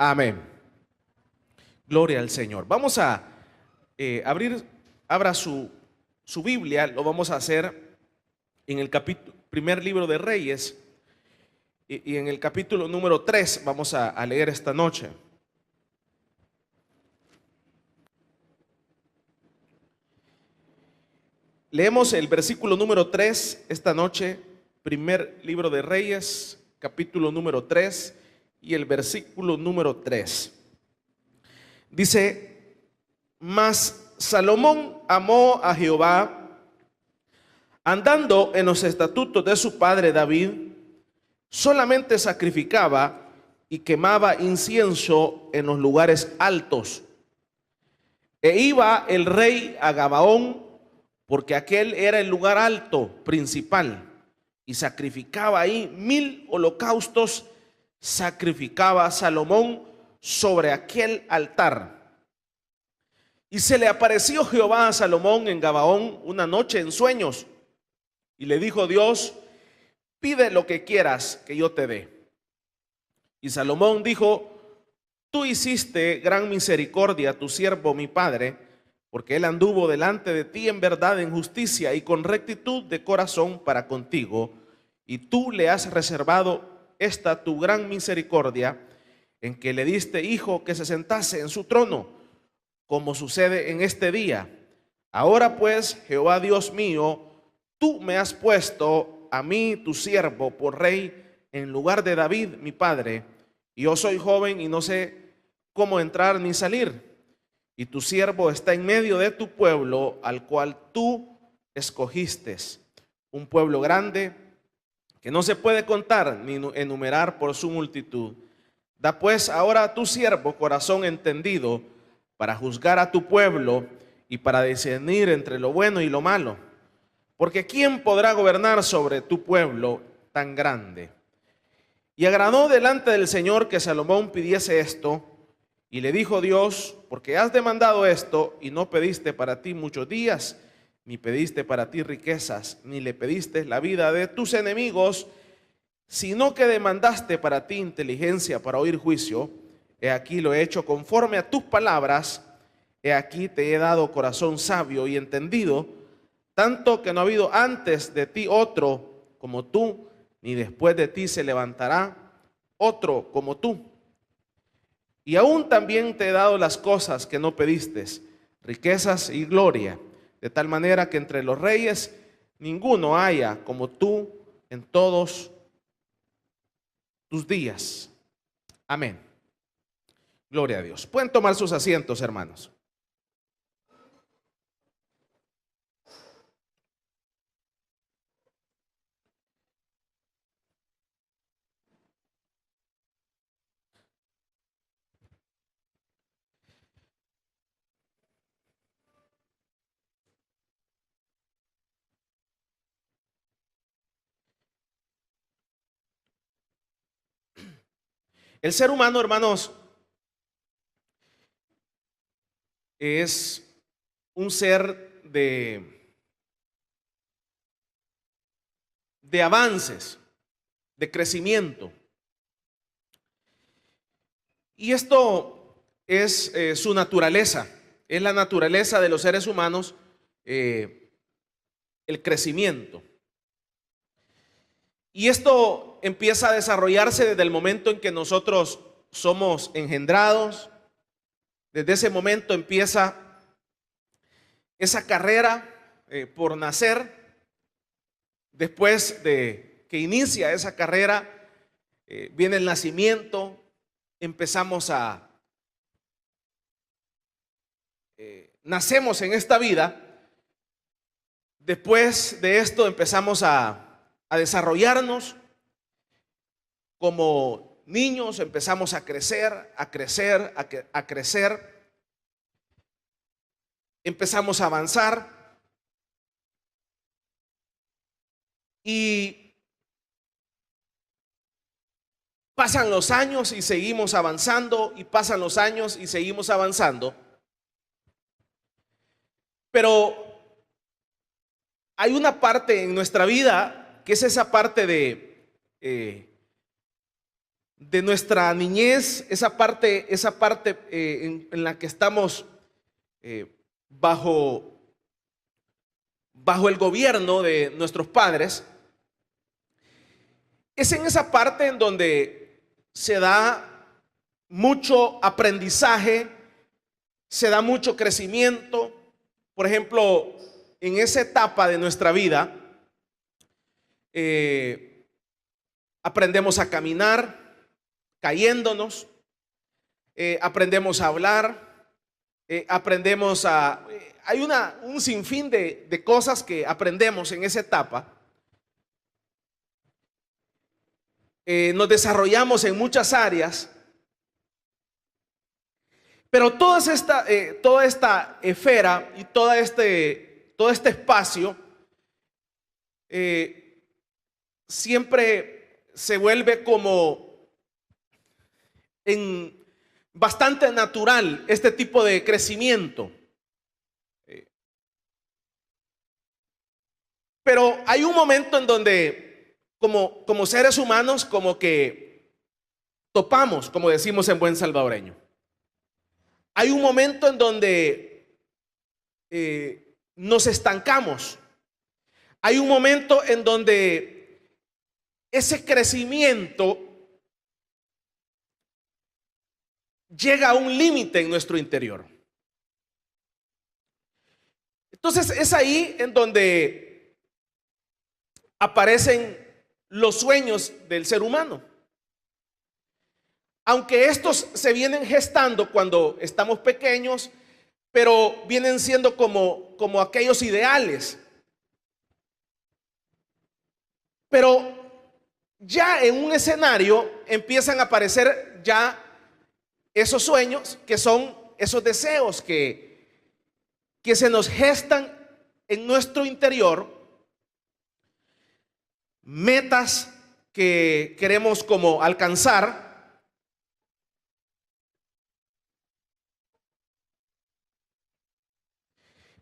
Amén. Gloria al Señor. Vamos a abra su Biblia. Lo vamos a hacer en el primer libro de Reyes y en el capítulo número 3 vamos a leer esta noche. Leemos el versículo número 3 esta noche, primer libro de Reyes, capítulo número 3 y el versículo número 3. Dice: mas Salomón amó a Jehová, andando en los estatutos de su padre David, solamente sacrificaba y quemaba incienso en los lugares altos. E iba el rey a Gabaón, porque aquel era el lugar alto principal, y sacrificaba ahí 1000 holocaustos, sacrificaba Salomón sobre aquel altar. Y se le apareció Jehová a Salomón en Gabaón una noche en sueños, y le dijo Dios: pide lo que quieras que yo te dé. Y Salomón dijo: tú hiciste gran misericordia a tu siervo mi padre, porque él anduvo delante de ti en verdad, en justicia y con rectitud de corazón para contigo, y tú le has reservado esta tu gran misericordia, en que le diste hijo que se sentase en su trono, como sucede en este día. Ahora pues, Jehová Dios mío, tú me has puesto a mí, tu siervo, por rey en lugar de David mi padre, y yo soy joven y no sé cómo entrar ni salir. Y tu siervo está en medio de tu pueblo, al cual tú escogiste, un pueblo grande que no se puede contar ni enumerar por su multitud. Da pues ahora a tu siervo corazón entendido para juzgar a tu pueblo y para discernir entre lo bueno y lo malo. Porque ¿quién podrá gobernar sobre tu pueblo tan grande? Y agradó delante del Señor que Salomón pidiese esto. Y le dijo Dios: porque has demandado esto y no pediste para ti muchos días, ni pediste para ti riquezas, ni le pediste la vida de tus enemigos, sino que demandaste para ti inteligencia para oír juicio. He aquí lo he hecho conforme a tus palabras. He aquí te he dado corazón sabio y entendido, tanto que no ha habido antes de ti otro como tú, ni después de ti se levantará otro como tú. Y aún también te he dado las cosas que no pediste, riquezas y gloria, de tal manera que entre los reyes ninguno haya como tú en todos tus días. Amén. Gloria a Dios. Pueden tomar sus asientos, hermanos. El ser humano, hermanos, es un ser de avances, de crecimiento. Y esto es su naturaleza, es la naturaleza de los seres humanos, el crecimiento. Y esto empieza a desarrollarse desde el momento en que nosotros somos engendrados. Desde ese momento empieza esa carrera por nacer. Después de que inicia esa carrera, viene el nacimiento. Empezamos nacemos en esta vida. Después de esto empezamos a desarrollarnos como niños, empezamos a crecer, a crecer, empezamos a avanzar y pasan los años y seguimos avanzando, y pasan los años y seguimos avanzando. Pero hay una parte en nuestra vida que es esa parte de de nuestra niñez, esa parte en la que estamos bajo el gobierno de nuestros padres, es en esa parte en donde se da mucho aprendizaje, se da mucho crecimiento. Por ejemplo, en esa etapa de nuestra vida, aprendemos a caminar cayéndonos, aprendemos a hablar, aprendemos a... hay un sinfín de cosas que aprendemos en esa etapa. Nos desarrollamos en muchas áreas, pero toda esta esfera y todo este espacio siempre se vuelve como bastante natural este tipo de crecimiento. Pero hay un momento en donde como seres humanos como que topamos, como decimos en buen salvadoreño. Hay un momento en donde nos estancamos. Hay un momento en donde ese crecimiento llega a un límite en nuestro interior. Entonces es ahí en donde aparecen los sueños del ser humano. Aunque estos se vienen gestando cuando estamos pequeños, pero vienen siendo como aquellos ideales. Pero ya en un escenario empiezan a aparecer ya esos sueños, que son esos deseos que se nos gestan en nuestro interior, metas que queremos como alcanzar.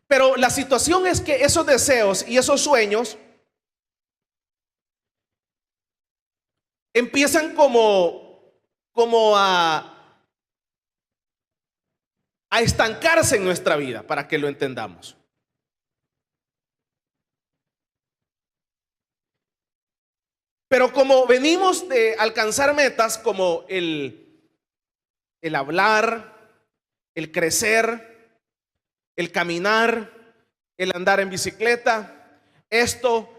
Pero la situación es que esos deseos y esos sueños empiezan como a estancarse en nuestra vida, para que lo entendamos. Pero como venimos de alcanzar metas como el hablar, el crecer, el caminar, el andar en bicicleta, esto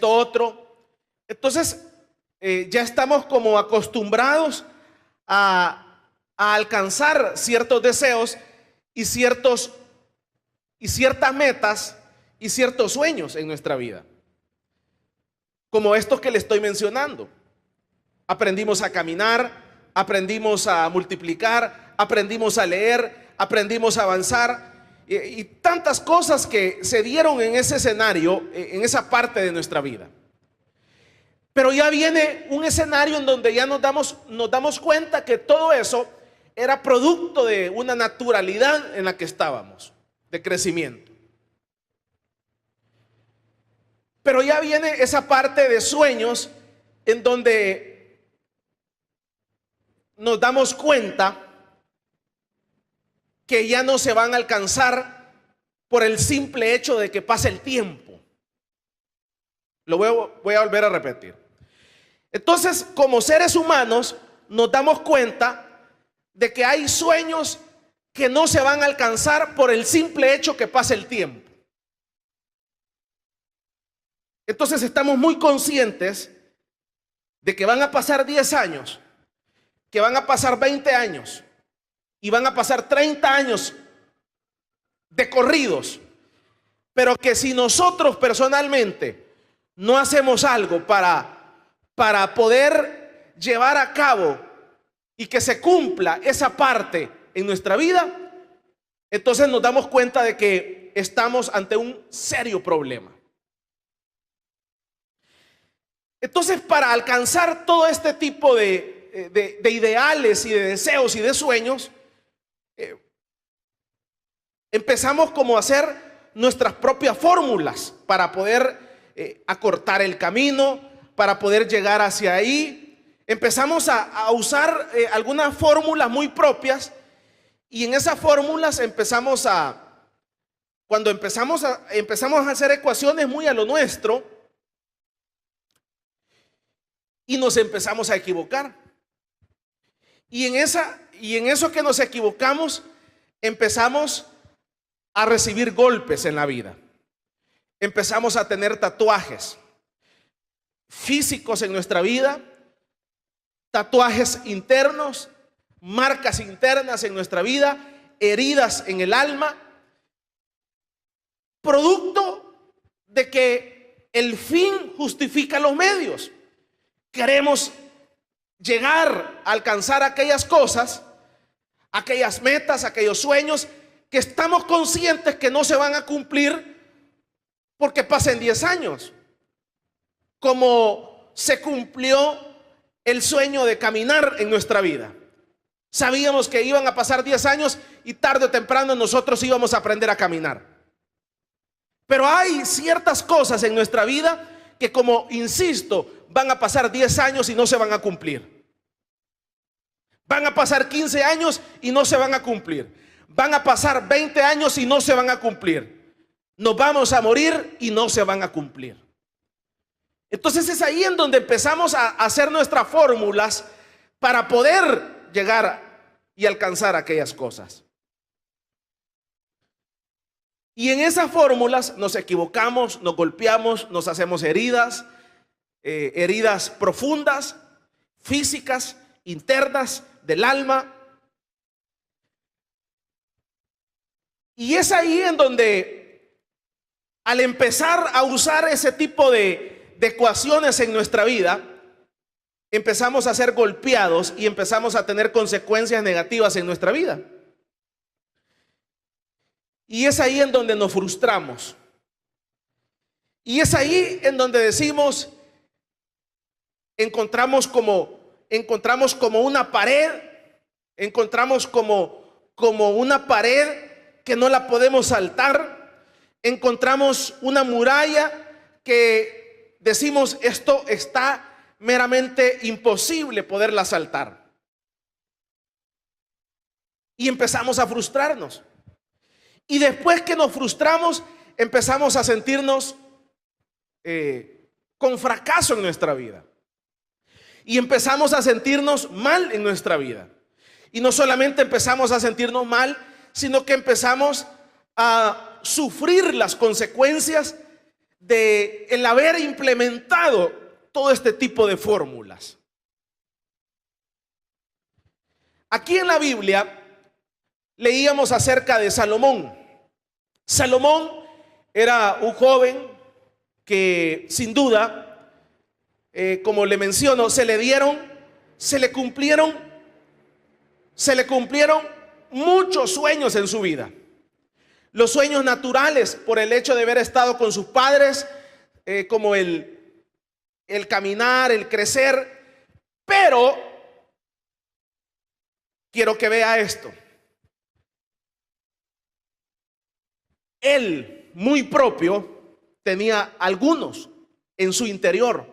otro, entonces ya estamos como acostumbrados a alcanzar ciertos deseos y ciertas metas y ciertos sueños en nuestra vida, como estos que le estoy mencionando. Aprendimos a caminar, aprendimos a multiplicar, aprendimos a leer, aprendimos a avanzar y tantas cosas que se dieron en ese escenario, en esa parte de nuestra vida. Pero ya viene un escenario en donde ya nos damos cuenta que todo eso era producto de una naturalidad en la que estábamos, de crecimiento. Pero ya viene esa parte de sueños en donde nos damos cuenta que ya no se van a alcanzar por el simple hecho de que pase el tiempo. Lo voy a volver a repetir. Entonces, como seres humanos, nos damos cuenta de que hay sueños que no se van a alcanzar por el simple hecho que pase el tiempo. Entonces estamos muy conscientes de que van a pasar 10 años, que van a pasar 20 años y van a pasar 30 años de corridos, pero que si nosotros personalmente no hacemos algo para poder llevar a cabo y que se cumpla esa parte en nuestra vida, entonces nos damos cuenta de que estamos ante un serio problema. Entonces, para alcanzar todo este tipo de ideales y de deseos y de sueños, empezamos como a hacer nuestras propias fórmulas para poder acortar el camino, para poder llegar hacia ahí. empezamos a usar algunas fórmulas muy propias, y en esas fórmulas cuando empezamos a hacer ecuaciones muy a lo nuestro, y nos empezamos a equivocar. Y en eso que nos equivocamos, empezamos a recibir golpes en la vida. Empezamos a tener tatuajes físicos en nuestra vida, tatuajes internos, marcas internas en nuestra vida, heridas en el alma, producto de que el fin justifica los medios. Queremos llegar a alcanzar aquellas cosas, aquellas metas, aquellos sueños que estamos conscientes que no se van a cumplir porque pasen 10 años, como se cumplió el sueño de caminar en nuestra vida. Sabíamos que iban a pasar 10 años y tarde o temprano nosotros íbamos a aprender a caminar. Pero hay ciertas cosas en nuestra vida que, como insisto, van a pasar 10 años y no se van a cumplir. Van a pasar 15 años y no se van a cumplir. Van a pasar 20 años y no se van a cumplir. Nos vamos a morir y no se van a cumplir. Entonces es ahí en donde empezamos a hacer nuestras fórmulas para poder llegar y alcanzar aquellas cosas. Y en esas fórmulas nos equivocamos, nos golpeamos, nos hacemos heridas, heridas profundas, físicas, internas, del alma. Y es ahí en donde, al empezar a usar ese tipo de ecuaciones en nuestra vida, empezamos a ser golpeados y empezamos a tener consecuencias negativas en nuestra vida. Y es ahí en donde nos frustramos. Y es ahí en donde decimos, encontramos como una pared, encontramos como una pared que no la podemos saltar, encontramos una muralla que decimos, esto está meramente imposible poderla saltar. Y empezamos a frustrarnos. Y después que nos frustramos, empezamos a sentirnos con fracaso en nuestra vida. Y empezamos a sentirnos mal en nuestra vida. Y no solamente empezamos a sentirnos mal, sino que empezamos a sufrir las consecuencias de el haber implementado todo este tipo de fórmulas. Aquí en la Biblia leíamos acerca de Salomón. Salomón era un joven que, sin duda, como le menciono, se le cumplieron muchos sueños en su vida. Los sueños naturales, por el hecho de haber estado con sus padres, como el caminar, el crecer. Pero quiero que vea esto. Él, muy propio, tenía algunos en su interior,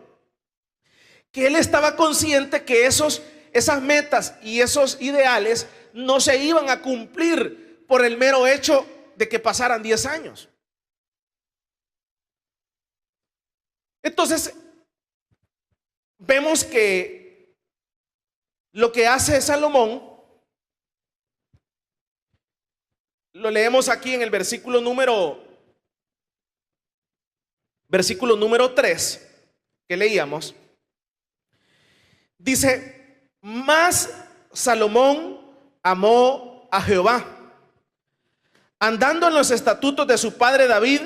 que él estaba consciente que esas metas y esos ideales no se iban a cumplir por el mero hecho de que pasaran 10 años. Entonces, vemos que lo que hace Salomón, lo leemos aquí en el versículo número 3 que leíamos. Dice, mas Salomón amó a Jehová, andando en los estatutos de su padre David,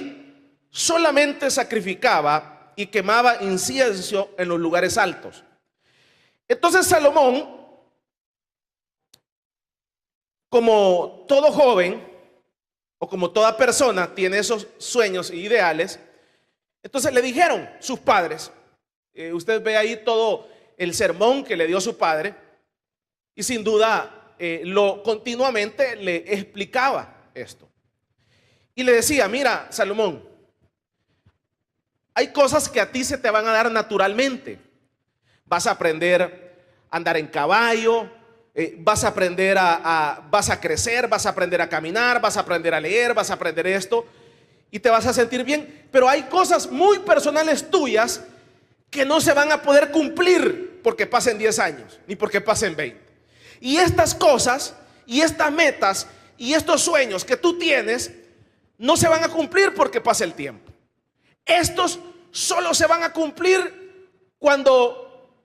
solamente sacrificaba y quemaba incienso en los lugares altos. Entonces Salomón, como todo joven o como toda persona tiene esos sueños e ideales, entonces le dijeron sus padres, usted ve ahí todo el sermón que le dio su padre, y sin duda continuamente le explicaba esto. Y le decía, mira, Salomón, hay cosas que a ti se te van a dar naturalmente. Vas a aprender andar en caballo, vas a aprender vas a crecer, vas a aprender a caminar, vas a aprender a leer, vas a aprender esto y te vas a sentir bien. Pero hay cosas muy personales tuyas que no se van a poder cumplir porque pasen 10 años, ni porque pasen 20. Y estas cosas, y estas metas, y estos sueños que tú tienes, no se van a cumplir porque pase el tiempo. Estos solo se van a cumplir cuando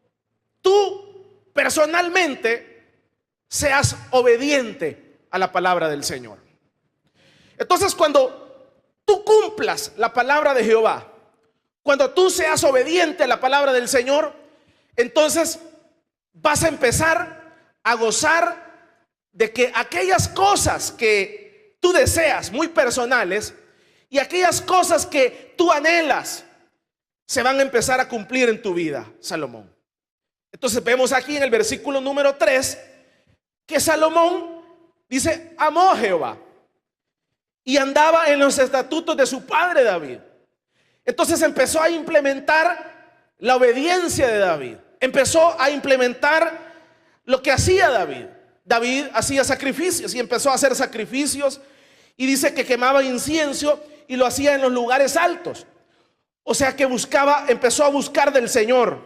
tú personalmente seas obediente a la palabra del Señor. Entonces, cuando tú cumplas la palabra de Jehová, cuando tú seas obediente a la palabra del Señor, entonces vas a empezar a gozar de que aquellas cosas que tú deseas, muy personales, y aquellas cosas que tú anhelas, se van a empezar a cumplir en tu vida, Salomón. Entonces vemos aquí en el versículo número 3 que Salomón dice, amó a Jehová y andaba en los estatutos de su padre David. Entonces empezó a implementar la obediencia de David. Empezó a implementar lo que hacía David. David hacía sacrificios y empezó a hacer sacrificios, y dice que quemaba incienso y lo hacía en los lugares altos. O sea que empezó a buscar del Señor.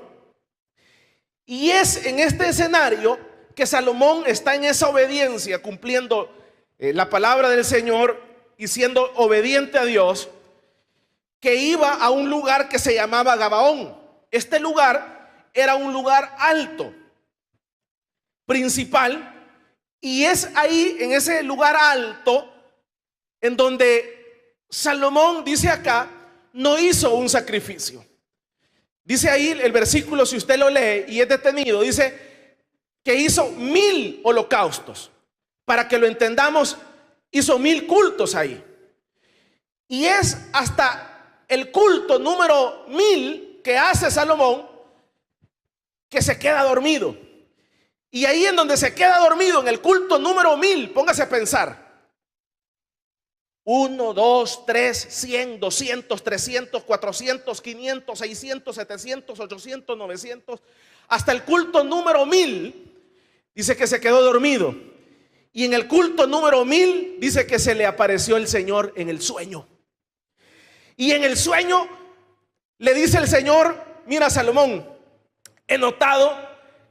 Y es en este escenario que Salomón está en esa obediencia, cumpliendo la palabra del Señor y siendo obediente a Dios, que iba a un lugar que se llamaba Gabaón. Este lugar era un lugar alto, principal, y es ahí, en ese lugar alto, en donde Salomón, dice acá, no hizo un sacrificio. Dice ahí el versículo, si usted lo lee y es detenido, dice que hizo 1000 holocaustos. Para que lo entendamos, hizo 1000 cultos ahí. Y es hasta el culto número 1000 que hace Salomón que se queda dormido. Y ahí en donde se queda dormido, en el culto número 1000, póngase a pensar: 1, 2, 3, 100, 200, 300, 400, 500, 600, 700, 800, 900, hasta el culto número 1000, dice que se quedó dormido. Y en el culto número 1000 dice que se le apareció el Señor en el sueño. Y en el sueño le dice el Señor: mira, Salomón, he notado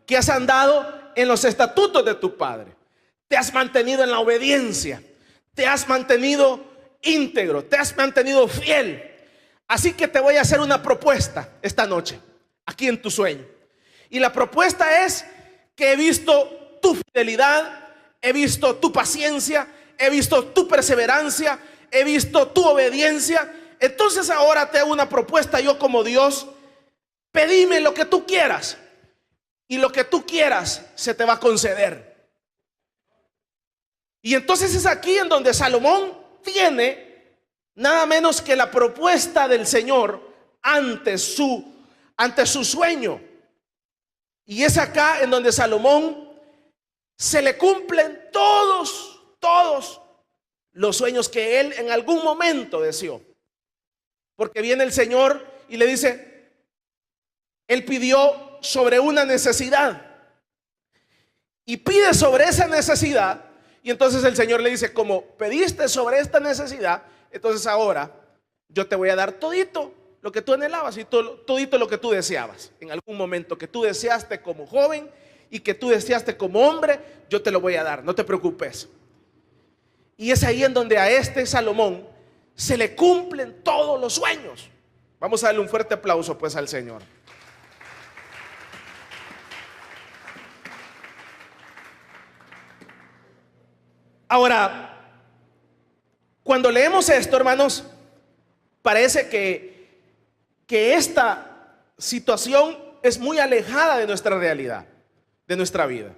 que has andado en los estatutos de tu padre, te has mantenido en la obediencia, te has mantenido íntegro, te has mantenido fiel. Así que te voy a hacer una propuesta esta noche, aquí en tu sueño. Y la propuesta es que he visto tu fidelidad, he visto tu paciencia, he visto tu perseverancia, he visto tu obediencia. Entonces ahora te hago una propuesta yo como Dios. Pedime lo que tú quieras, y lo que tú quieras se te va a conceder. Y entonces es aquí en donde Salomón tiene nada menos que la propuesta del Señor ante su sueño. Y es acá en donde Salomón se le cumplen todos los sueños que él en algún momento deseó. Porque viene el Señor y le dice, él pidió sobre una necesidad y pide sobre esa necesidad. Y entonces el Señor le dice, como pediste sobre esta necesidad, entonces ahora yo te voy a dar todito lo que tú anhelabas y todito lo que tú deseabas. En algún momento que tú deseaste como joven y que tú deseaste como hombre, yo te lo voy a dar, no te preocupes. Y es ahí en donde a este Salomón se le cumplen todos los sueños. Vamos a darle un fuerte aplauso pues al Señor. Ahora, cuando leemos esto, hermanos, parece que esta situación es muy alejada de nuestra realidad, de nuestra vida.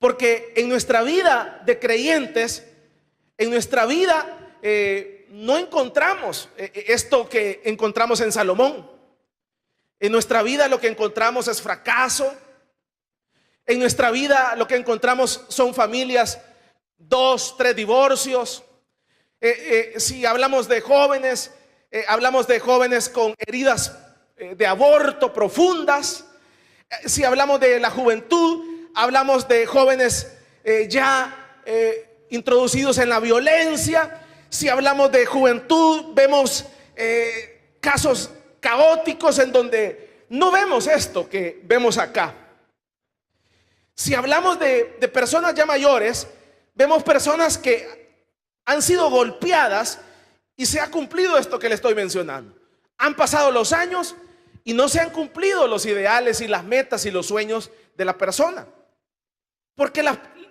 Porque en nuestra vida de creyentes, en nuestra vida no encontramos esto que encontramos en Salomón. En nuestra vida lo que encontramos es fracaso. En nuestra vida lo que encontramos son familias, 2, 3 divorcios. Si hablamos de jóvenes con heridas de aborto profundas. Si hablamos de la juventud, hablamos de jóvenes ya introducidos en la violencia. Si hablamos de juventud, vemos casos caóticos en donde no vemos esto que vemos acá. Si hablamos de personas ya mayores, vemos personas que han sido golpeadas y se ha cumplido esto que le estoy mencionando. Han pasado los años y no se han cumplido los ideales y las metas y los sueños de la persona. Porque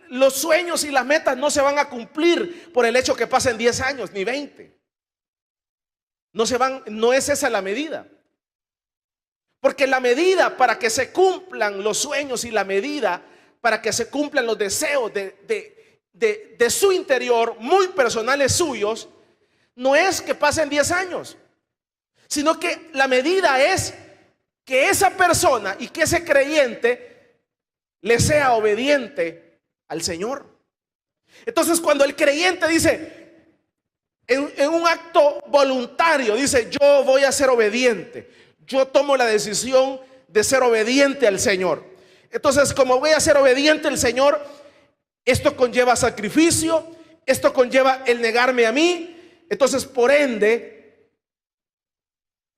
los sueños y las metas no se van a cumplir por el hecho que pasen 10 años ni 20. No es esa la medida. Porque la medida para que se cumplan los sueños y la medida para que se cumplan los deseos de su interior, muy personales suyos, no es que pasen 10 años, sino que la medida es que esa persona y que ese creyente le sea obediente al Señor. Entonces, cuando el creyente dice, en un acto voluntario, dice: yo voy a ser obediente, yo tomo la decisión de ser obediente al Señor. Entonces, como voy a ser obediente al Señor, esto conlleva sacrificio, esto conlleva el negarme a mí. Entonces, por ende,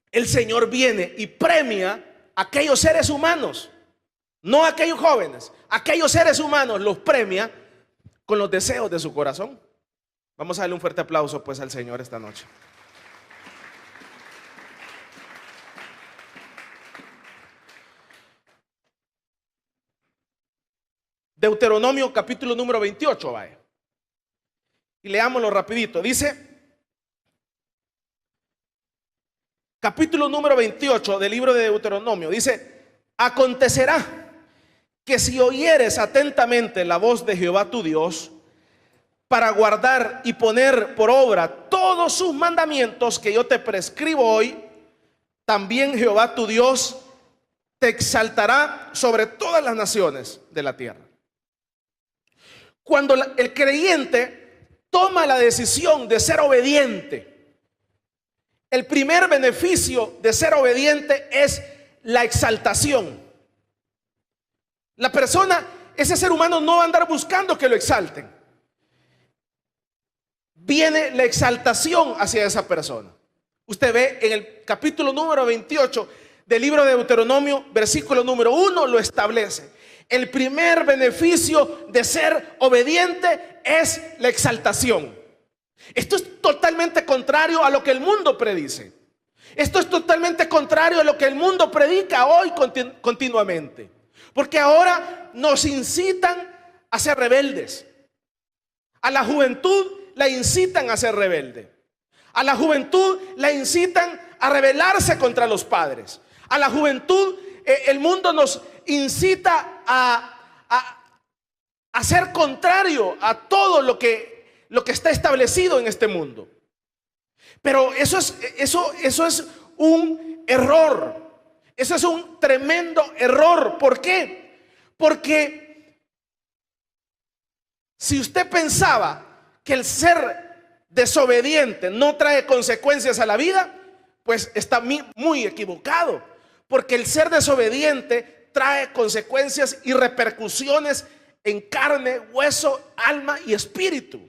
el Señor viene y premia a aquellos seres humanos, no a aquellos jóvenes, aquellos seres humanos los premia con los deseos de su corazón. Vamos a darle un fuerte aplauso pues al Señor esta noche. Deuteronomio capítulo número 28, vaya. Y leámoslo rapidito. Dice, capítulo número 28 del libro de Deuteronomio, dice: acontecerá que si oyeres atentamente la voz de Jehová tu Dios, para guardar y poner por obra todos sus mandamientos que yo te prescribo hoy, también Jehová tu Dios te exaltará sobre todas las naciones de la tierra. Cuando el creyente toma la decisión de ser obediente, el primer beneficio de ser obediente es la exaltación. La persona, ese ser humano, no va a andar buscando que lo exalten. Viene la exaltación hacia esa persona. Usted ve en el capítulo número 28 del libro de Deuteronomio, versículo número 1, lo establece. El primer beneficio de ser obediente es la exaltación. Esto es totalmente contrario a lo que el mundo predice. Esto es totalmente contrario a lo que el mundo predica hoy continuamente. Porque ahora nos incitan a ser rebeldes. A la juventud la incitan a ser rebelde. A la juventud la incitan a rebelarse contra los padres. A la juventud el mundo nos incita a ser contrario a todo lo que está establecido en este mundo. Pero eso es un error. Eso es un tremendo error. ¿Por qué? Porque si usted pensaba que el ser desobediente no trae consecuencias a la vida, pues está muy equivocado. Porque el ser desobediente trae consecuencias y repercusiones en carne, hueso, alma y espíritu.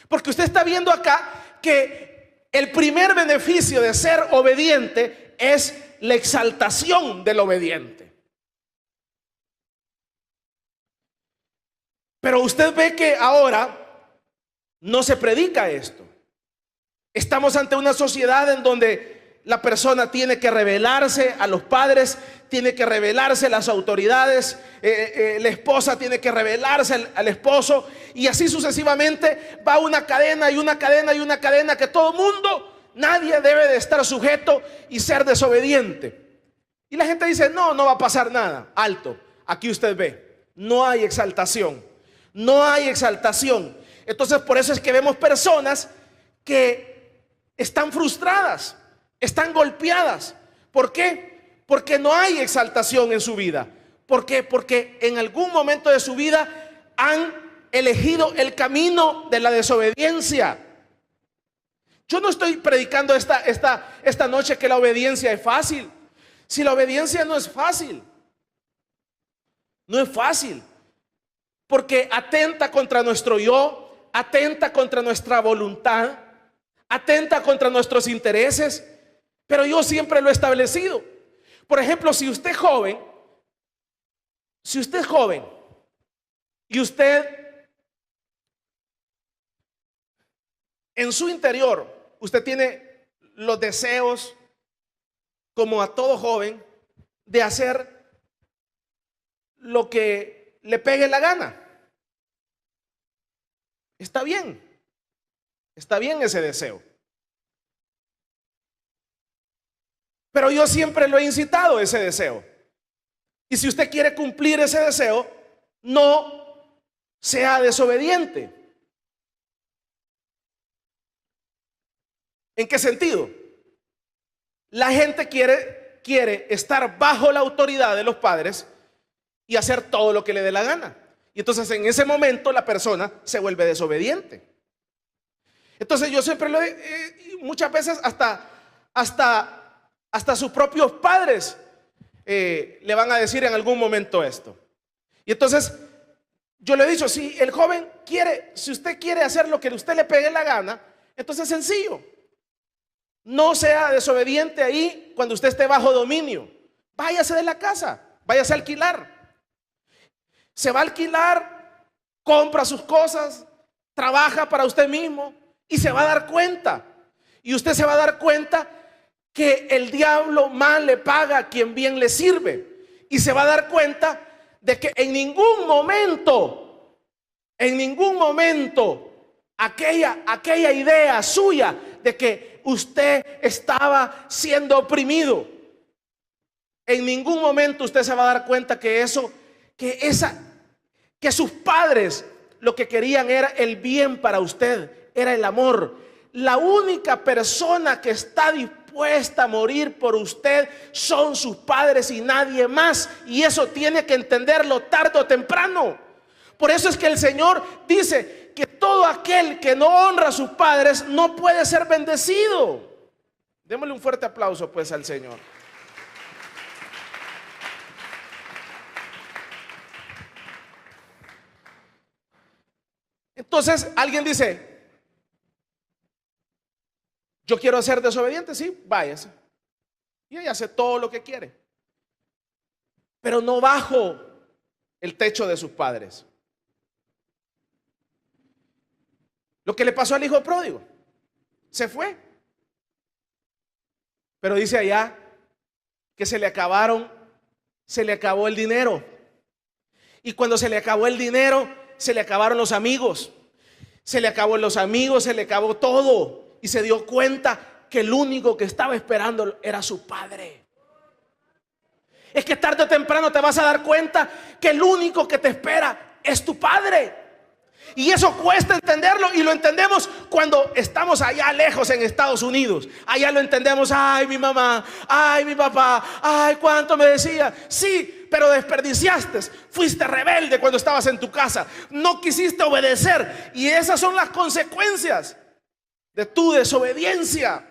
Porque usted está viendo acá que el primer beneficio de ser obediente es la exaltación del obediente. Pero usted ve que ahora no se predica esto. Estamos ante una sociedad en donde la persona tiene que rebelarse a los padres, tiene que rebelarse a las autoridades, la esposa tiene que rebelarse al esposo, y así sucesivamente va una cadena y una cadena y una cadena que todo mundo, nadie debe de estar sujeto y ser desobediente. Y la gente dice: no va a pasar nada. Alto, aquí usted ve, no hay exaltación, no hay exaltación. Entonces por eso es que vemos personas que están frustradas, están golpeadas. ¿Por qué? Porque no hay exaltación en su vida. ¿Por qué? Porque en algún momento de su vida han elegido el camino de la desobediencia. Yo no estoy predicando esta noche que la obediencia es fácil, Si la obediencia no es fácil, no es fácil, porque atenta contra nuestro yo, atenta contra nuestra voluntad, atenta contra nuestros intereses, pero yo siempre lo he establecido. Por ejemplo, si usted es joven y usted en su interior, usted tiene los deseos, como a todo joven, de hacer lo que le pegue la gana. Está bien ese deseo. Pero yo siempre lo he incitado, ese deseo. Y si usted quiere cumplir ese deseo, no sea desobediente. ¿En qué sentido? La gente quiere estar bajo la autoridad de los padres y hacer todo lo que le dé la gana. Y entonces en ese momento la persona se vuelve desobediente. Entonces yo siempre muchas veces hasta sus propios padres le van a decir en algún momento esto. Y entonces yo le he dicho, si el joven si usted quiere hacer lo que a usted le pegue la gana, entonces es sencillo. No sea desobediente ahí cuando usted esté bajo dominio. Váyase de la casa, váyase a alquilar. Se va a alquilar, compra sus cosas, trabaja para usted mismo y se va a dar cuenta. Y usted se va a dar cuenta que el diablo mal le paga a quien bien le sirve. Y se va a dar cuenta de que en ningún momento aquella idea suya de que usted estaba siendo oprimido, en ningún momento usted se va a dar cuenta que sus padres lo que querían era el bien para usted, era el amor. La única persona que está dispuesta a morir por usted son sus padres y nadie más, y eso tiene que entenderlo tarde o temprano. Por eso es que el Señor dice que todo aquel que no honra a sus padres no puede ser bendecido. Démosle un fuerte aplauso pues al Señor. Entonces alguien dice, yo quiero ser desobediente, sí, váyase. Y ella hace todo lo que quiere, pero no bajo el techo de sus padres. Lo que le pasó al hijo pródigo, se fue, pero dice allá que se le acabó el dinero. Y cuando se le acabó el dinero, se le acabaron los amigos. Se le acabó los amigos, se le acabó todo. Y se dio cuenta que el único que estaba esperando era su padre. Es que tarde o temprano te vas a dar cuenta que el único que te espera es tu padre. Y eso cuesta entenderlo, y lo entendemos cuando estamos allá lejos en Estados Unidos. Allá lo entendemos, ay mi mamá, ay mi papá, ay cuánto me decía. Sí, pero desperdiciaste, fuiste rebelde cuando estabas en tu casa, no quisiste obedecer, y esas son las consecuencias de tu desobediencia.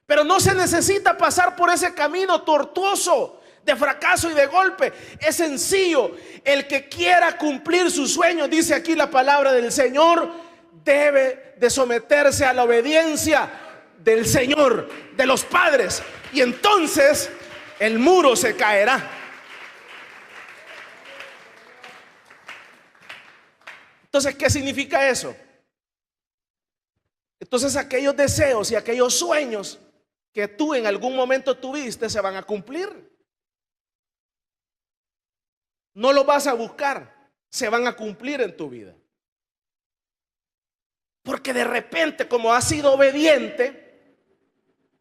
Pero no se necesita pasar por ese camino tortuoso de fracaso y de golpe. Es sencillo. El que quiera cumplir sus sueños, dice aquí la palabra del Señor, debe de someterse a la obediencia del Señor, de los padres, y entonces el muro se caerá. Entonces, ¿qué significa eso? Entonces aquellos deseos y aquellos sueños que tú en algún momento tuviste se van a cumplir. No los vas a buscar, se van a cumplir en tu vida. Porque de repente, como has sido obediente,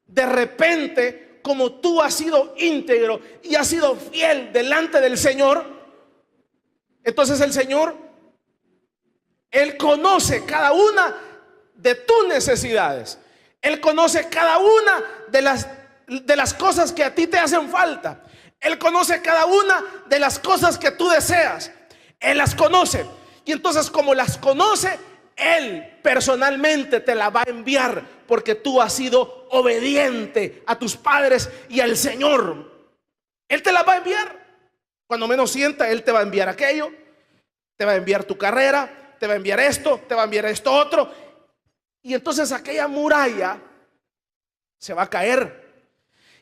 de repente, como tú has sido íntegro y has sido fiel delante del Señor, entonces el Señor, Él conoce cada una de tus necesidades. Él conoce cada una de las cosas que a ti te hacen falta. Él conoce cada una de las cosas que tú deseas. Él las conoce. Y entonces, como las conoce, Él personalmente te la va a enviar, porque tú has sido obediente a tus padres y al Señor. Él te las va a enviar. Cuando menos sienta, Él te va a enviar aquello, te va a enviar tu carrera, te va a enviar esto, te va a enviar esto otro. Y entonces aquella muralla se va a caer.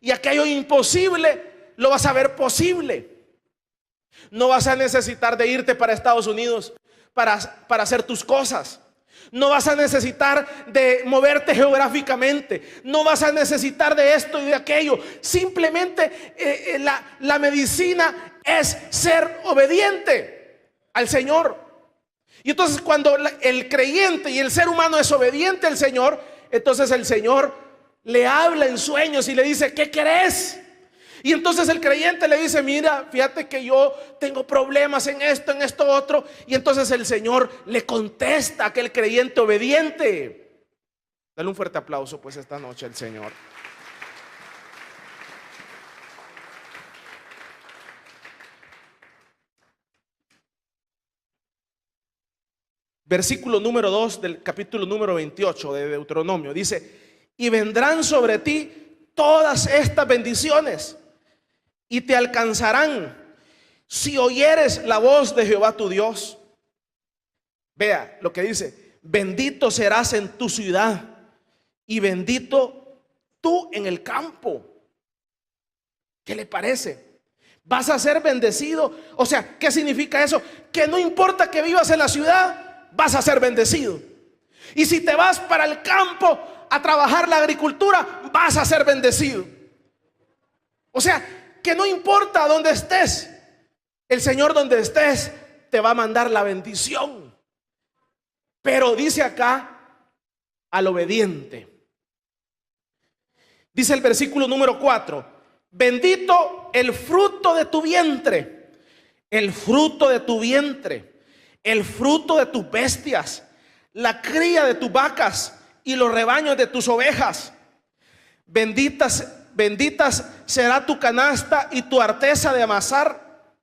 Y aquello imposible lo vas a ver posible. No vas a necesitar de irte para Estados Unidos para hacer tus cosas. No vas a necesitar de moverte geográficamente. No vas a necesitar de esto y de aquello. Simplemente la medicina es ser obediente al Señor. Y entonces cuando el creyente y el ser humano es obediente al Señor, entonces el Señor le habla en sueños y le dice: ¿qué querés? Y entonces el creyente le dice: mira, fíjate que yo tengo problemas en esto otro. Y entonces el Señor le contesta a aquel creyente obediente. Dale un fuerte aplauso pues esta noche al Señor. Versículo número 2 del capítulo número 28 de Deuteronomio. Dice: y vendrán sobre ti todas estas bendiciones y te alcanzarán si oyeres la voz de Jehová tu Dios. Vea lo que dice: bendito serás en tu ciudad y bendito tú en el campo. ¿Qué le parece? Vas a ser bendecido. O sea, ¿qué significa eso? Que no importa que vivas en la ciudad, vas a ser bendecido. Y si te vas para el campo a trabajar la agricultura, vas a ser bendecido. O sea, que no importa dónde estés, el Señor donde estés te va a mandar la bendición. Pero dice acá: al obediente. Dice el versículo número 4: bendito el fruto de tu vientre, el fruto de tu vientre, el fruto de tus bestias, la cría de tus vacas y los rebaños de tus ovejas. Benditas será tu canasta y tu arteza de amasar.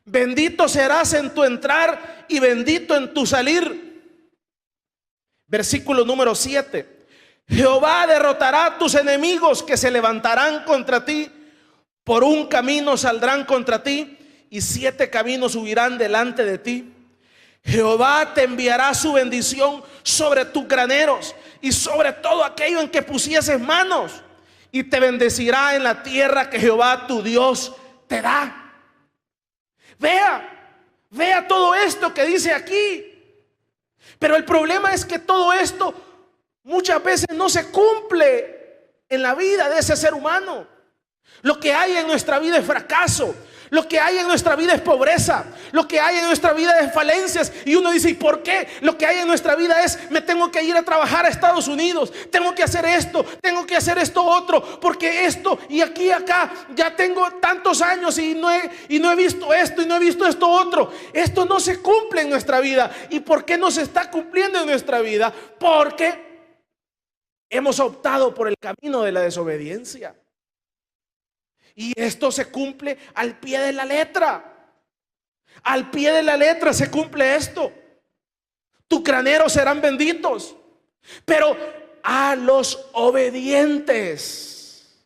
Bendito serás en tu entrar y bendito en tu salir. Versículo número 7: Jehová derrotará a tus enemigos que se levantarán contra ti. Por un camino saldrán contra ti y 7 caminos subirán delante de ti. Jehová te enviará su bendición sobre tus graneros y sobre todo aquello en que pusieses manos, y te bendecirá en la tierra que Jehová tu Dios te da. Vea todo esto que dice aquí. Pero el problema es que todo esto muchas veces no se cumple en la vida de ese ser humano. Lo que hay en nuestra vida es fracaso. Lo que hay en nuestra vida es pobreza. Lo que hay en nuestra vida es falencias. Y uno dice: ¿y por qué? Lo que hay en nuestra vida es: me tengo que ir a trabajar a Estados Unidos, tengo que hacer esto, tengo que hacer esto otro, porque esto y aquí y acá, ya tengo tantos años y no he visto esto y no he visto esto otro. Esto no se cumple en nuestra vida. ¿Y por qué no se está cumpliendo en nuestra vida? Porque hemos optado por el camino de la desobediencia. Y esto se cumple al pie de la letra. Al pie de la letra se cumple esto. Tus graneros serán benditos, pero a los obedientes.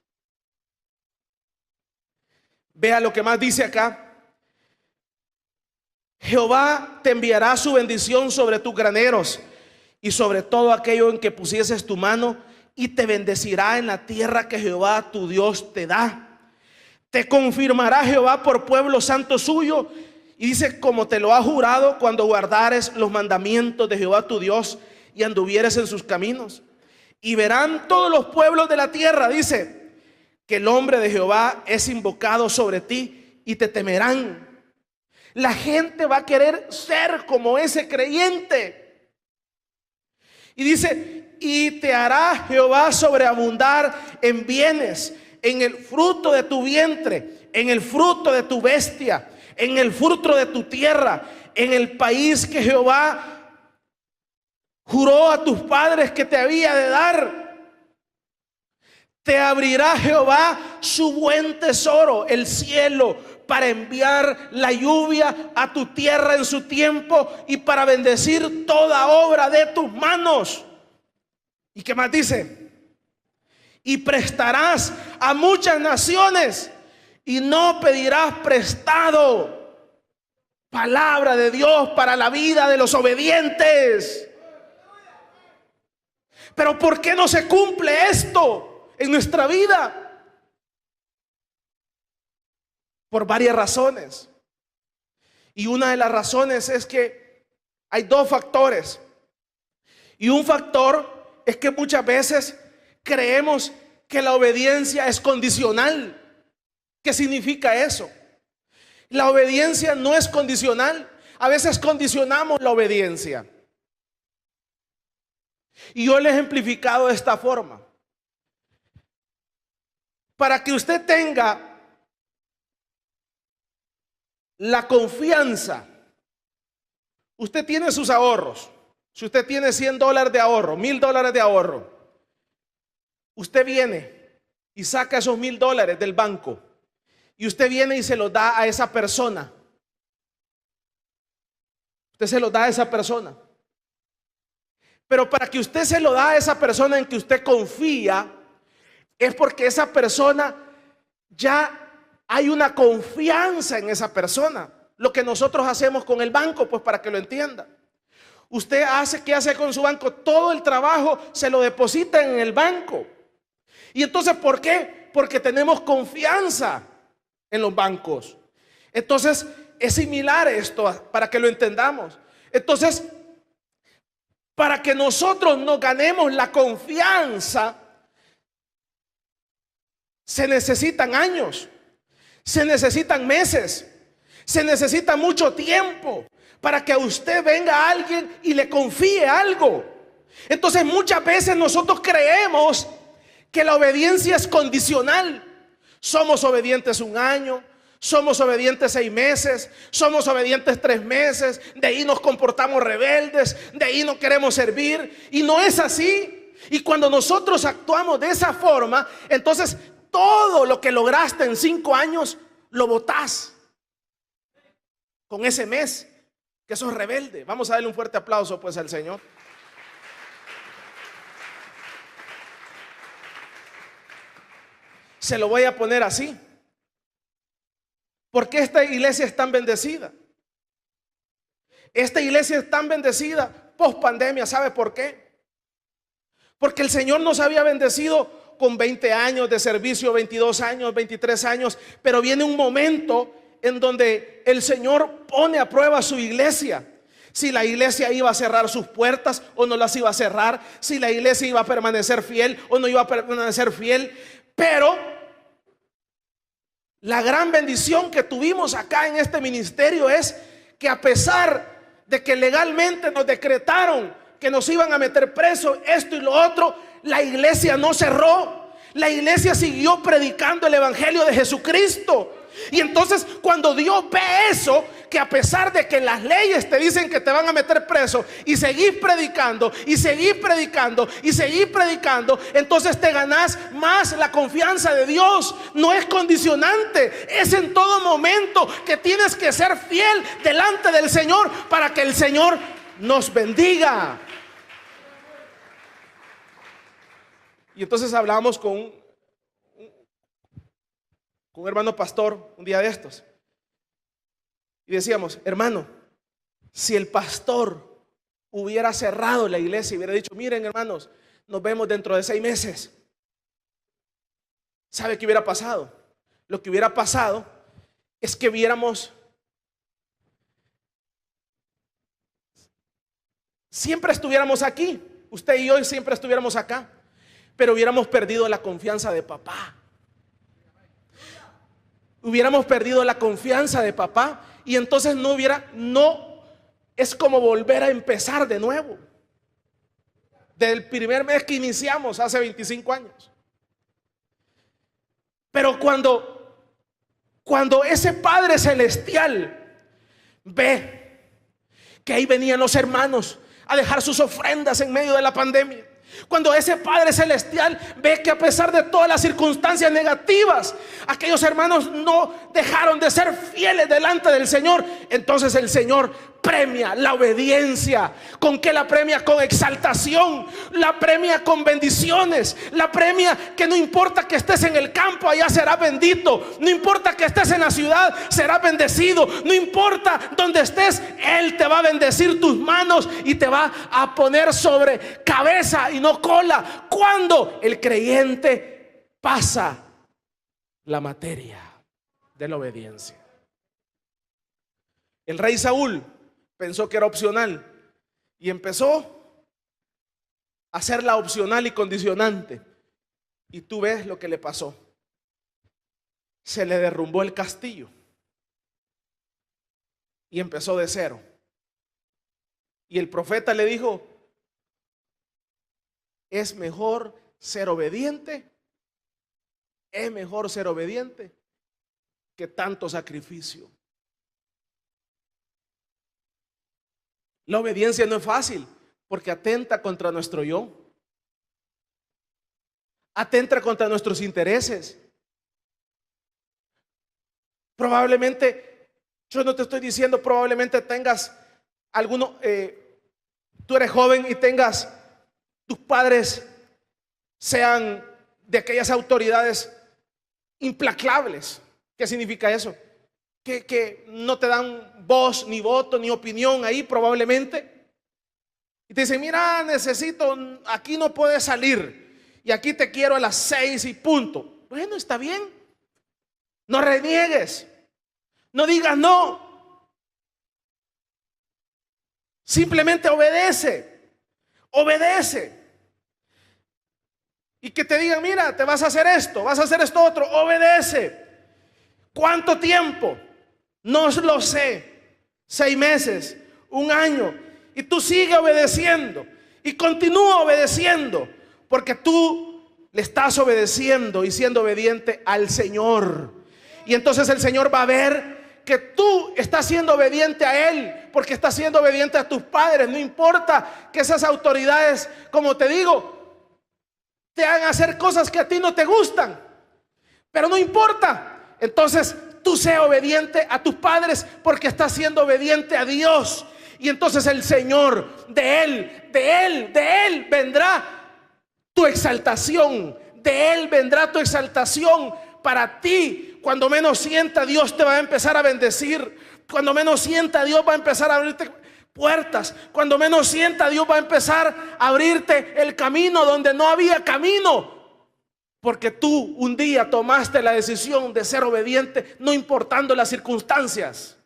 Vea lo que más dice acá: Jehová te enviará su bendición sobre tus graneros y sobre todo aquello en que pusieses tu mano, y te bendecirá en la tierra que Jehová tu Dios te da. Te confirmará Jehová por pueblo santo suyo, y dice: como te lo ha jurado, cuando guardares los mandamientos de Jehová tu Dios y anduvieres en sus caminos. Y verán todos los pueblos de la tierra, dice, que el nombre de Jehová es invocado sobre ti, y te temerán. La gente va a querer ser como ese creyente. Y dice: y te hará Jehová sobreabundar en bienes, en el fruto de tu vientre, en el fruto de tu bestia, en el fruto de tu tierra, en el país que Jehová juró a tus padres que te había de dar. Te abrirá Jehová su buen tesoro, el cielo, para enviar la lluvia a tu tierra en su tiempo y para bendecir toda obra de tus manos. ¿Y qué más dice? Y prestarás a muchas naciones y no pedirás prestado. Palabra de Dios para la vida de los obedientes. Pero ¿por qué no se cumple esto en nuestra vida? Por varias razones. Y una de las razones es que hay dos factores. Y un factor es que muchas veces creemos que la obediencia es condicional. ¿Qué significa eso? La obediencia no es condicional. A veces condicionamos la obediencia. Y yo le he ejemplificado de esta forma. Para que usted tenga la confianza, usted tiene sus ahorros. Si usted tiene $100 de ahorro, $1000 de ahorro, usted viene y saca esos $1000 del banco y usted viene y se los da a esa persona. Usted se los da a esa persona. Pero para que usted se lo da a esa persona en que usted confía, es porque esa persona ya hay una confianza en esa persona. Lo que nosotros hacemos con el banco, pues para que lo entienda. Usted hace, ¿qué hace con su banco? Todo el trabajo se lo deposita en el banco. Y entonces, ¿por qué? Porque tenemos confianza en los bancos. Entonces, es similar esto para que lo entendamos. Entonces, para que nosotros nos ganemos la confianza, se necesitan años, se necesitan meses, se necesita mucho tiempo para que a usted venga alguien y le confíe algo. Entonces muchas veces nosotros creemos que la obediencia es condicional. Somos obedientes 1 año, somos obedientes 6 meses, somos obedientes 3 meses, de ahí nos comportamos rebeldes, de ahí no queremos servir, y no es así. Y cuando nosotros actuamos de esa forma, entonces todo lo que lograste en 5 años lo botás con ese mes que sos rebelde. Vamos a darle un fuerte aplauso pues al Señor. Se lo voy a poner así. ¿Por qué esta iglesia es tan bendecida? Esta iglesia es tan bendecida post pandemia. ¿Sabe por qué? Porque el Señor nos había bendecido con 20 años de servicio, 22 años, 23 años, pero viene un momento en donde el Señor pone a prueba a su iglesia. Si la iglesia iba a cerrar sus puertas o no las iba a cerrar, si la iglesia iba a permanecer fiel o no iba a permanecer fiel. Pero la gran bendición que tuvimos acá en este ministerio es que, a pesar de que legalmente nos decretaron que nos iban a meter presos, esto y lo otro, la iglesia no cerró. La iglesia siguió predicando el evangelio de Jesucristo. Y entonces, cuando Dios ve eso, que a pesar de que las leyes te dicen que te van a meter preso, y seguís predicando, y seguís predicando, y seguís predicando, entonces te ganás más la confianza de Dios. No es condicionante, es en todo momento que tienes que ser fiel delante del Señor para que el Señor nos bendiga. Y entonces hablamos con un hermano pastor un día de estos y decíamos: hermano, si el pastor hubiera cerrado la iglesia y hubiera dicho: miren, hermanos, nos vemos dentro de 6 meses, ¿sabe qué hubiera pasado? Lo que hubiera pasado es que siempre estuviéramos aquí, usted y yo siempre estuviéramos acá, pero hubiéramos perdido la confianza de papá. Hubiéramos perdido la confianza de papá, y entonces no es como volver a empezar de nuevo, del primer mes que iniciamos hace 25 años. Pero cuando ese Padre Celestial ve que ahí venían los hermanos a dejar sus ofrendas en medio de la pandemia, cuando ese Padre Celestial ve que, a pesar de todas las circunstancias negativas, aquellos hermanos no dejaron de ser fieles delante del Señor, entonces el Señor premia la obediencia. ¿Con qué la premia? Con exaltación. La premia con bendiciones. La premia que no importa que estés en el campo, allá serás bendito. No importa que estés en la ciudad, serás bendecido. No importa donde estés, Él te va a bendecir tus manos y te va a poner sobre cabeza y no cola. Cuando el creyente pasa la materia de la obediencia. El rey Saúl pensó que era opcional y empezó a hacerla opcional y condicionante. Y tú ves lo que le pasó. Se le derrumbó el castillo y empezó de cero. Y el profeta le dijo: es mejor ser obediente, es mejor ser obediente que tanto sacrificio. La obediencia no es fácil porque atenta contra nuestro yo, atenta contra nuestros intereses. Probablemente, yo no te estoy diciendo, probablemente tengas alguno, tú eres joven y tengas, tus padres sean de aquellas autoridades implacables. ¿Qué significa eso? Que no te dan voz, ni voto, ni opinión ahí probablemente. Y te dicen: mira, necesito, aquí no puedes salir, y aquí te quiero a las 6 y punto. Bueno, está bien. No reniegues. No digas no. Simplemente obedece. Obedece. Y que te digan: mira, te vas a hacer esto, vas a hacer esto otro. Obedece. ¿Cuánto tiempo? No lo sé. 6 meses, 1 año. Y tú sigues obedeciendo. Y continúa obedeciendo. Porque tú le estás obedeciendo y siendo obediente al Señor. Y entonces el Señor va a ver que tú estás siendo obediente a Él. Porque estás siendo obediente a tus padres. No importa que esas autoridades, como te digo, te hagan hacer cosas que a ti no te gustan. Pero no importa. Entonces tú sé obediente a tus padres porque estás siendo obediente a Dios. Y entonces el Señor, de Él vendrá tu exaltación. De Él vendrá tu exaltación para ti. Cuando menos sienta, Dios te va a empezar a bendecir. Cuando menos sienta, Dios va a empezar a abrirte puertas. Cuando menos sienta, Dios va a empezar a abrirte el camino donde no había camino. Porque tú un día tomaste la decisión de ser obediente, no importando las circunstancias.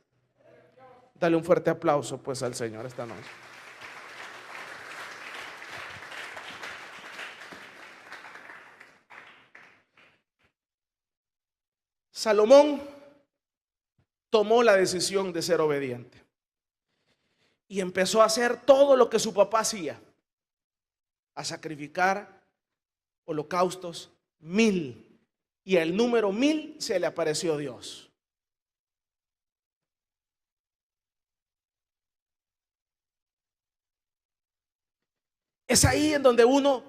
Dale un fuerte aplauso pues al Señor esta noche. Salomón tomó la decisión de ser obediente y empezó a hacer todo lo que su papá hacía, a sacrificar holocaustos 1000, y el número 1000 se le apareció Dios. Es ahí en donde uno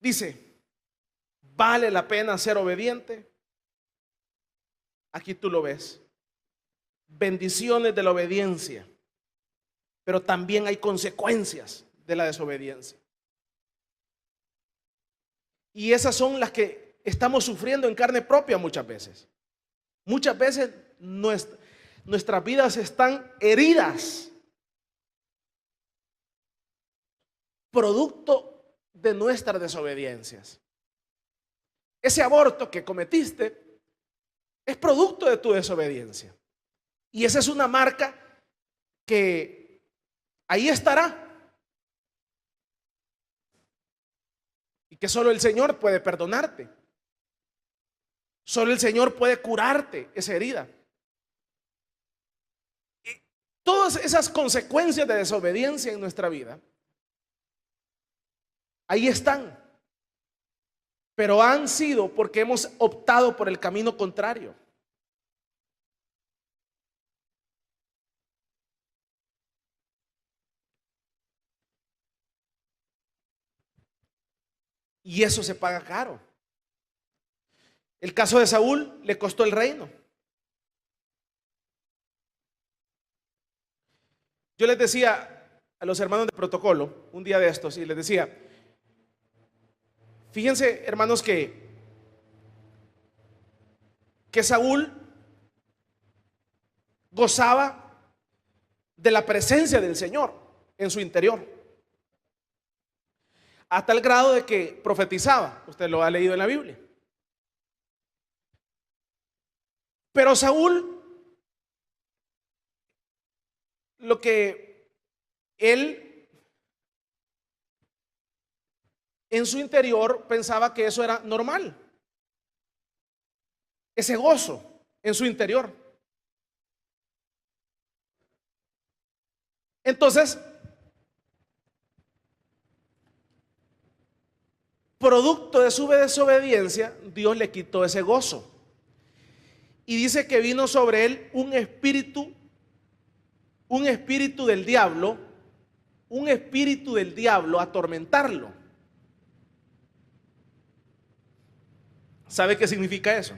dice: ¿vale la pena ser obediente? Aquí tú lo ves. Bendiciones de la obediencia, pero también hay consecuencias de la desobediencia. Y esas son las que estamos sufriendo en carne propia muchas veces. Muchas veces nuestras vidas están heridas, producto de nuestras desobediencias. Ese aborto que cometiste es producto de tu desobediencia. Y esa es una marca que ahí estará. Y que solo el Señor puede perdonarte. Solo el Señor puede curarte esa herida. Y todas esas consecuencias de desobediencia en nuestra vida, ahí están. Pero han sido porque hemos optado por el camino contrario. Y eso se paga caro. El caso de Saúl le costó el reino. Yo les decía a los hermanos de protocolo un día de estos y les decía, fíjense, hermanos, que Saúl gozaba de la presencia del Señor en su interior, a tal grado de que profetizaba. Usted lo ha leído en la Biblia. Pero Saúl, lo que él en su interior pensaba que eso era normal, ese gozo en su interior. Entonces, producto de su desobediencia, Dios le quitó ese gozo. Y dice que vino sobre él un espíritu del diablo, a atormentarlo. ¿Sabe qué significa eso?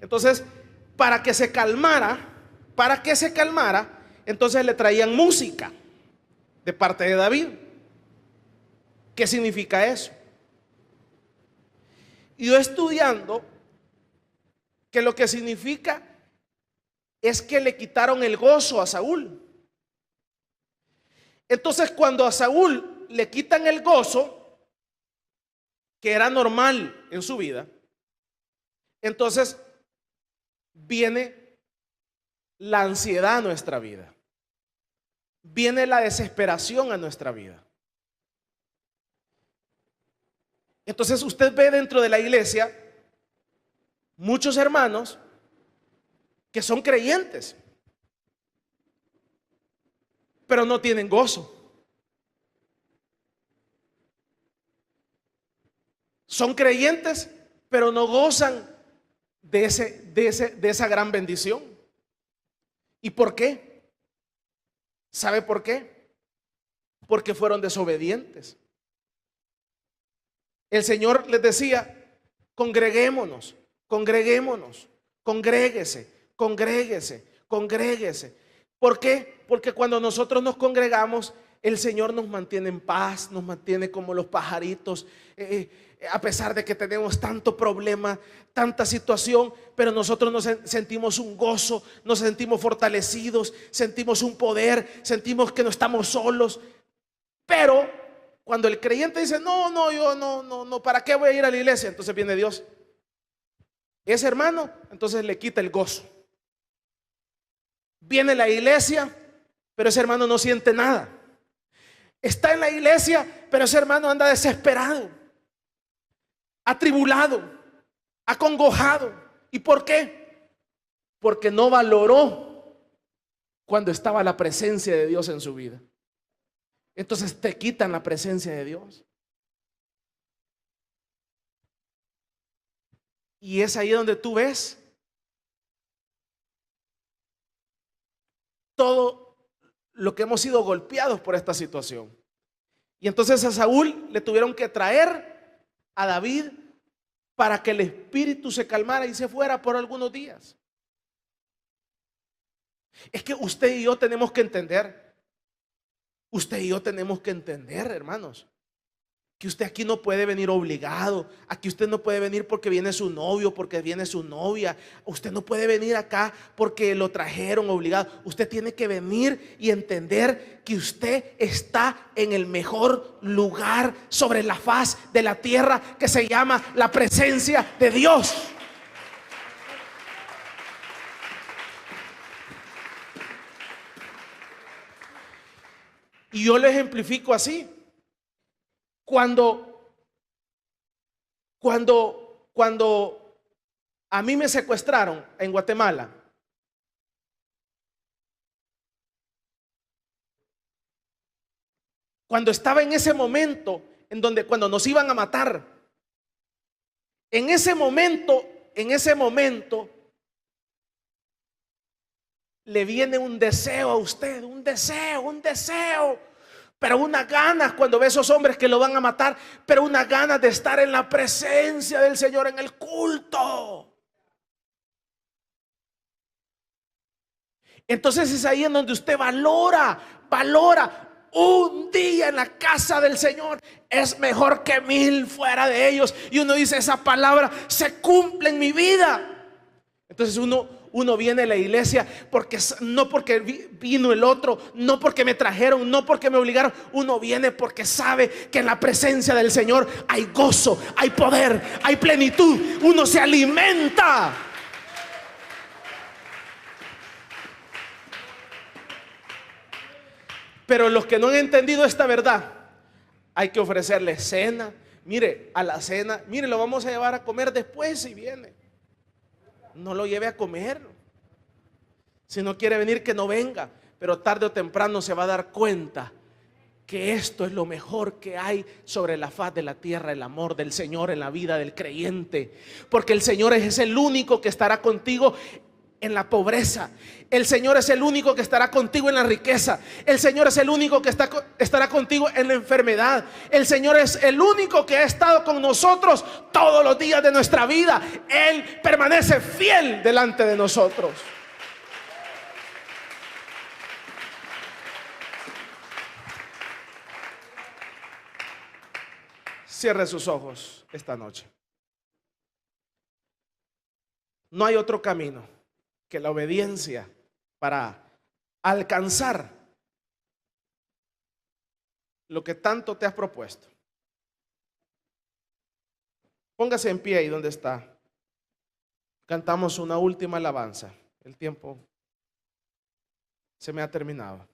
Entonces, para que se calmara, entonces le traían música de parte de David. ¿Qué significa eso? Y yo estudiando, que lo que significa es que le quitaron el gozo a Saúl. Entonces, cuando a Saúl le quitan el gozo, que era normal en su vida, entonces viene la ansiedad a nuestra vida, viene la desesperación a nuestra vida. Entonces usted ve dentro de la iglesia muchos hermanos que son creyentes, pero no tienen gozo. Son creyentes, pero no gozan de esa gran bendición. ¿Y por qué? ¿Sabe por qué? Porque fueron desobedientes. El Señor les decía, congreguémonos, congréguese. ¿Por qué? Porque cuando nosotros nos congregamos, el Señor nos mantiene en paz, nos mantiene como los pajaritos, a pesar de que tenemos tanto problema, tanta situación, pero nosotros nos sentimos un gozo, nos sentimos fortalecidos, sentimos un poder, sentimos que no estamos solos. Pero cuando el creyente dice, yo no, ¿para qué voy a ir a la iglesia? Entonces viene Dios. Ese hermano, entonces le quita el gozo. Viene la iglesia, pero ese hermano no siente nada. Está en la iglesia, pero ese hermano anda desesperado, atribulado, acongojado. ¿Y por qué? Porque no valoró cuando estaba la presencia de Dios en su vida. Entonces te quitan la presencia de Dios. Y es ahí donde tú ves todo lo que hemos sido golpeados por esta situación. Y entonces a Saúl le tuvieron que traer a David para que el espíritu se calmara y se fuera por algunos días. Es que usted y yo tenemos que entender, hermanos, que usted aquí no puede venir obligado. Aquí usted no puede venir porque viene su novio, porque viene su novia. Usted no puede venir acá porque lo trajeron obligado. Usted tiene que venir y entender que usted está en el mejor lugar sobre la faz de la tierra, que se llama la presencia de Dios. Y yo lo ejemplifico así. Cuando a mí me secuestraron en Guatemala, cuando estaba en ese momento en donde cuando nos iban a matar, en ese momento le viene un deseo a usted, un deseo, pero unas ganas cuando ve a esos hombres que lo van a matar, pero unas ganas de estar en la presencia del Señor, en el culto. Entonces es ahí en donde usted valora un día en la casa del Señor es mejor que 1000 fuera de ellos. Y uno dice, esa palabra se cumple en mi vida. Entonces uno viene a la iglesia no porque vino el otro, no porque me trajeron, no porque me obligaron. Uno viene porque sabe que en la presencia del Señor hay gozo, hay poder, hay plenitud. Uno se alimenta. Pero los que no han entendido esta verdad, hay que ofrecerles cena. Mire, a la cena, mire, lo vamos a llevar a comer después si viene. No lo lleve a comer. Si no quiere venir, que no venga. Pero tarde o temprano se va a dar cuenta que esto es lo mejor que hay sobre la faz de la tierra, el amor del Señor en la vida del creyente. Porque el Señor es el único que estará contigo en la pobreza. El Señor es el único que estará contigo en la riqueza. El Señor es el único que estará contigo en la enfermedad. El Señor es el único que ha estado con nosotros todos los días de nuestra vida. Él permanece fiel delante de nosotros. Cierre sus ojos esta noche. No hay otro camino que la obediencia para alcanzar lo que tanto te has propuesto. Póngase en pie ahí donde está. Cantamos una última alabanza. El tiempo se me ha terminado.